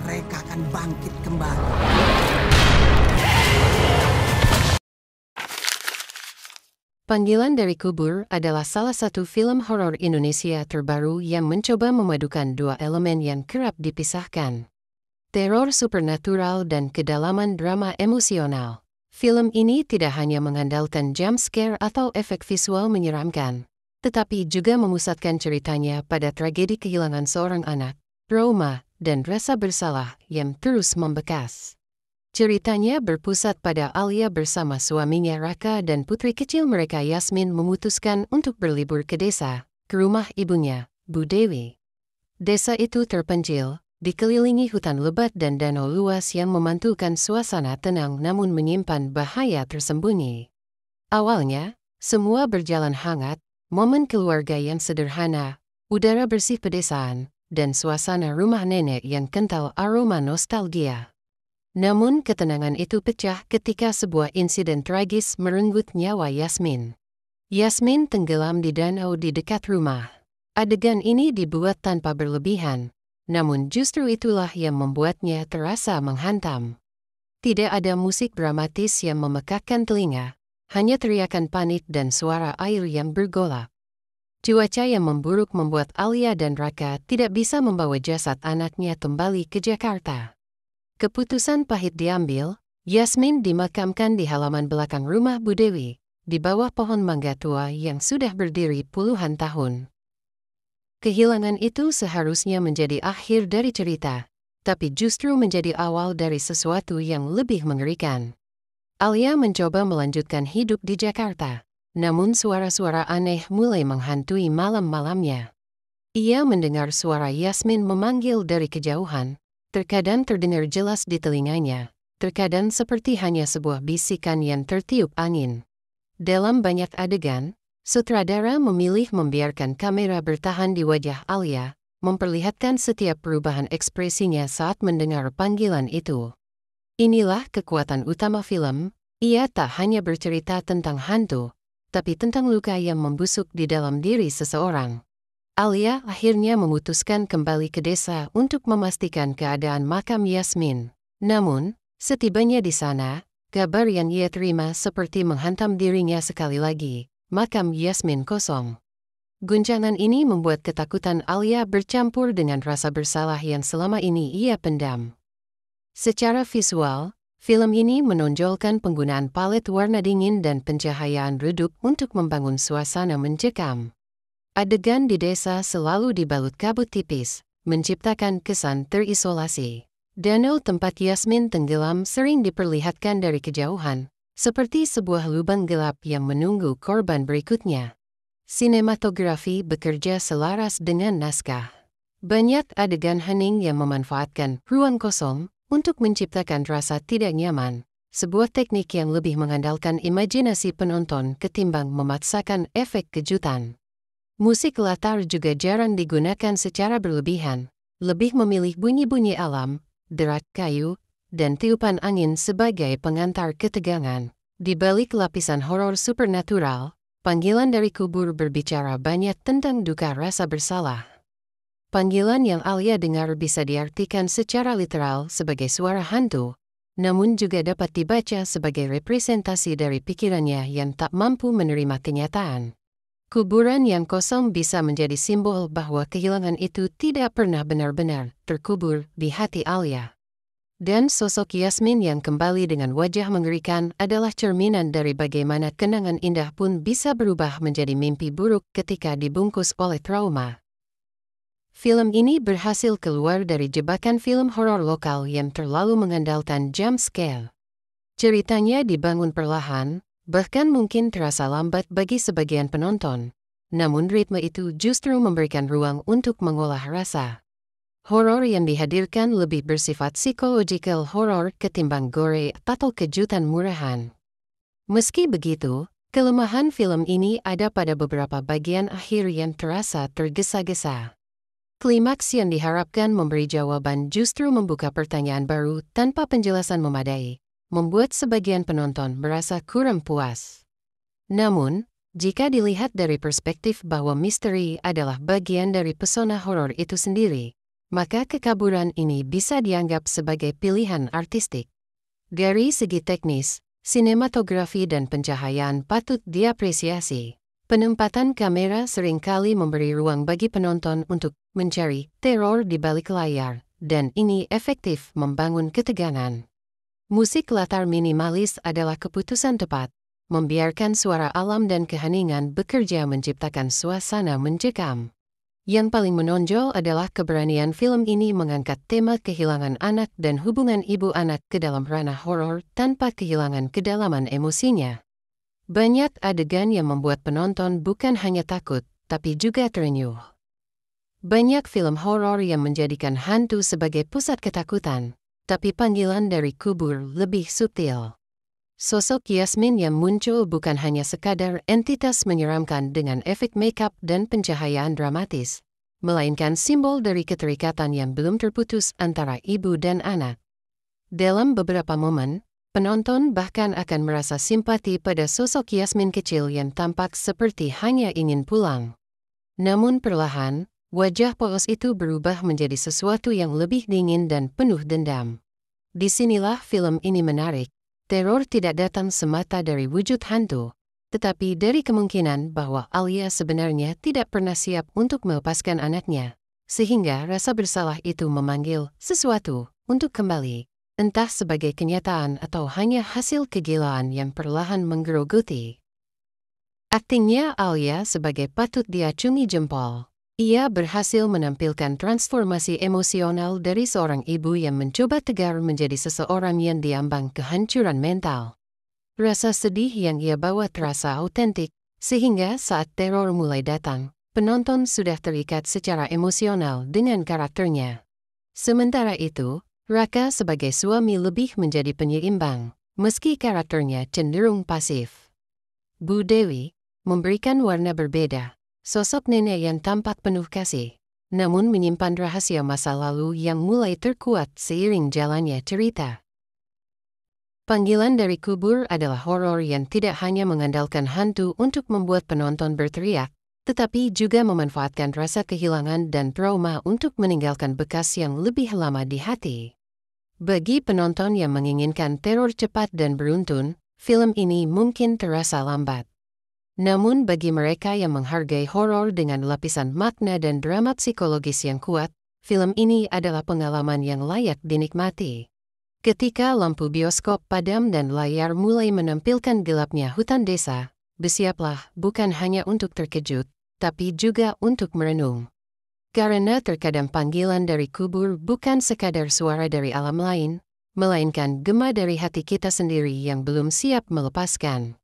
mereka akan bangkit kembali. Panggilan dari Kubur adalah salah satu film horor Indonesia terbaru yang mencoba memadukan dua elemen yang kerap dipisahkan. Teror supernatural dan kedalaman drama emosional. Film ini tidak hanya mengandalkan jump scare atau efek visual menyeramkan, tetapi juga memusatkan ceritanya pada tragedi kehilangan seorang anak, trauma, dan rasa bersalah yang terus membekas. Ceritanya berpusat pada Alia bersama suaminya Raka dan putri kecil mereka Yasmin memutuskan untuk berlibur ke desa, ke rumah ibunya, Bu Dewi. Desa itu terpencil, dikelilingi hutan lebat dan danau luas yang memantulkan suasana tenang namun menyimpan bahaya tersembunyi. Awalnya, semua berjalan hangat, momen keluarga yang sederhana, udara bersih pedesaan, dan suasana rumah nenek yang kental aroma nostalgia. Namun ketenangan itu pecah ketika sebuah insiden tragis merenggut nyawa Yasmin. Yasmin tenggelam di danau di dekat rumah. Adegan ini dibuat tanpa berlebihan, namun justru itulah yang membuatnya terasa menghantam. Tidak ada musik dramatis yang memekakkan telinga, hanya teriakan panik dan suara air yang bergolak. Cuaca yang memburuk membuat Alia dan Raka tidak bisa membawa jasad anaknya kembali ke Jakarta. Keputusan pahit diambil, Yasmin dimakamkan di halaman belakang rumah Bu Dewi, di bawah pohon mangga tua yang sudah berdiri puluhan tahun. Kehilangan itu seharusnya menjadi akhir dari cerita, tapi justru menjadi awal dari sesuatu yang lebih mengerikan. Alia mencoba melanjutkan hidup di Jakarta, namun suara-suara aneh mulai menghantui malam-malamnya. Ia mendengar suara Yasmin memanggil dari kejauhan. Terkadang terdengar jelas di telinganya, terkadang seperti hanya sebuah bisikan yang tertiup angin. Dalam banyak adegan, sutradara memilih membiarkan kamera bertahan di wajah Alia, memperlihatkan setiap perubahan ekspresinya saat mendengar panggilan itu. Inilah kekuatan utama film, ia tak hanya bercerita tentang hantu, tapi tentang luka yang membusuk di dalam diri seseorang. Alia akhirnya memutuskan kembali ke desa untuk memastikan keadaan makam Yasmin. Namun, setibanya di sana, kabar yang ia terima seperti menghantam dirinya sekali lagi. Makam Yasmin kosong. Guncangan ini membuat ketakutan Alia bercampur dengan rasa bersalah yang selama ini ia pendam. Secara visual, film ini menonjolkan penggunaan palet warna dingin dan pencahayaan redup untuk membangun suasana mencekam. Adegan di desa selalu dibalut kabut tipis, menciptakan kesan terisolasi. Danau tempat Yasmin tenggelam sering diperlihatkan dari kejauhan, seperti sebuah lubang gelap yang menunggu korban berikutnya. Sinematografi bekerja selaras dengan naskah. Banyak adegan hening yang memanfaatkan ruang kosong untuk menciptakan rasa tidak nyaman, sebuah teknik yang lebih mengandalkan imajinasi penonton ketimbang memaksakan efek kejutan. Musik latar juga jarang digunakan secara berlebihan, lebih memilih bunyi-bunyi alam, derak kayu, dan tiupan angin sebagai pengantar ketegangan. Di balik lapisan horor supernatural, panggilan dari kubur berbicara banyak tentang duka rasa bersalah. Panggilan yang Alia dengar bisa diartikan secara literal sebagai suara hantu, namun juga dapat dibaca sebagai representasi dari pikirannya yang tak mampu menerima kenyataan. Kuburan yang kosong bisa menjadi simbol bahwa kehilangan itu tidak pernah benar-benar terkubur di hati Alia. Dan sosok Yasmin yang kembali dengan wajah mengerikan adalah cerminan dari bagaimana kenangan indah pun bisa berubah menjadi mimpi buruk ketika dibungkus oleh trauma. Film ini berhasil keluar dari jebakan film horor lokal yang terlalu mengandalkan jump scare. Ceritanya dibangun perlahan, bahkan mungkin terasa lambat bagi sebagian penonton, namun ritme itu justru memberikan ruang untuk mengolah rasa. Horor yang dihadirkan lebih bersifat psychological horror ketimbang gore atau kejutan murahan. Meski begitu, kelemahan film ini ada pada beberapa bagian akhir yang terasa tergesa-gesa. Klimaks yang diharapkan memberi jawaban justru membuka pertanyaan baru tanpa penjelasan memadai, membuat sebagian penonton merasa kurang puas. Namun, jika dilihat dari perspektif bahwa misteri adalah bagian dari pesona horor itu sendiri, maka kekaburan ini bisa dianggap sebagai pilihan artistik. Dari segi teknis, sinematografi dan pencahayaan patut diapresiasi. Penempatan kamera seringkali memberi ruang bagi penonton untuk mencari teror di balik layar, dan ini efektif membangun ketegangan. Musik latar minimalis adalah keputusan tepat, membiarkan suara alam dan keheningan bekerja menciptakan suasana mencekam. Yang paling menonjol adalah keberanian film ini mengangkat tema kehilangan anak dan hubungan ibu anak ke dalam ranah horor tanpa kehilangan kedalaman emosinya. Banyak adegan yang membuat penonton bukan hanya takut, tapi juga terenyuh. Banyak film horor yang menjadikan hantu sebagai pusat ketakutan, tapi Panggilan dari Kubur lebih subtil. Sosok Yasmin yang muncul bukan hanya sekadar entitas menyeramkan dengan efek makeup dan pencahayaan dramatis, melainkan simbol dari keterikatan yang belum terputus antara ibu dan anak. Dalam beberapa momen, penonton bahkan akan merasa simpati pada sosok Yasmin kecil yang tampak seperti hanya ingin pulang. Namun perlahan, wajah polos itu berubah menjadi sesuatu yang lebih dingin dan penuh dendam. Disinilah film ini menarik. Teror tidak datang semata dari wujud hantu, tetapi dari kemungkinan bahwa Alia sebenarnya tidak pernah siap untuk melepaskan anaknya, sehingga rasa bersalah itu memanggil sesuatu untuk kembali, entah sebagai kenyataan atau hanya hasil kegilaan yang perlahan menggerogoti. Aktingnya Alia sebagai patut diacungi jempol. Ia berhasil menampilkan transformasi emosional dari seorang ibu yang mencoba tegar menjadi seseorang yang diambang kehancuran mental. Rasa sedih yang ia bawa terasa autentik, sehingga saat teror mulai datang, penonton sudah terikat secara emosional dengan karakternya. Sementara itu, Raka sebagai suami lebih menjadi penyeimbang, meski karakternya cenderung pasif. Bu Dewi memberikan warna berbeda. Sosok nenek yang tampak penuh kasih, namun menyimpan rahasia masa lalu yang mulai terkuat seiring jalannya cerita. Panggilan dari Kubur adalah horor yang tidak hanya mengandalkan hantu untuk membuat penonton berteriak, tetapi juga memanfaatkan rasa kehilangan dan trauma untuk meninggalkan bekas yang lebih lama di hati. Bagi penonton yang menginginkan teror cepat dan beruntun, film ini mungkin terasa lambat. Namun bagi mereka yang menghargai horor dengan lapisan makna dan drama psikologis yang kuat, film ini adalah pengalaman yang layak dinikmati. Ketika lampu bioskop padam dan layar mulai menampilkan gelapnya hutan desa, bersiaplah bukan hanya untuk terkejut, tapi juga untuk merenung. Karena terkadang Panggilan dari Kubur bukan sekadar suara dari alam lain, melainkan gema dari hati kita sendiri yang belum siap melepaskan.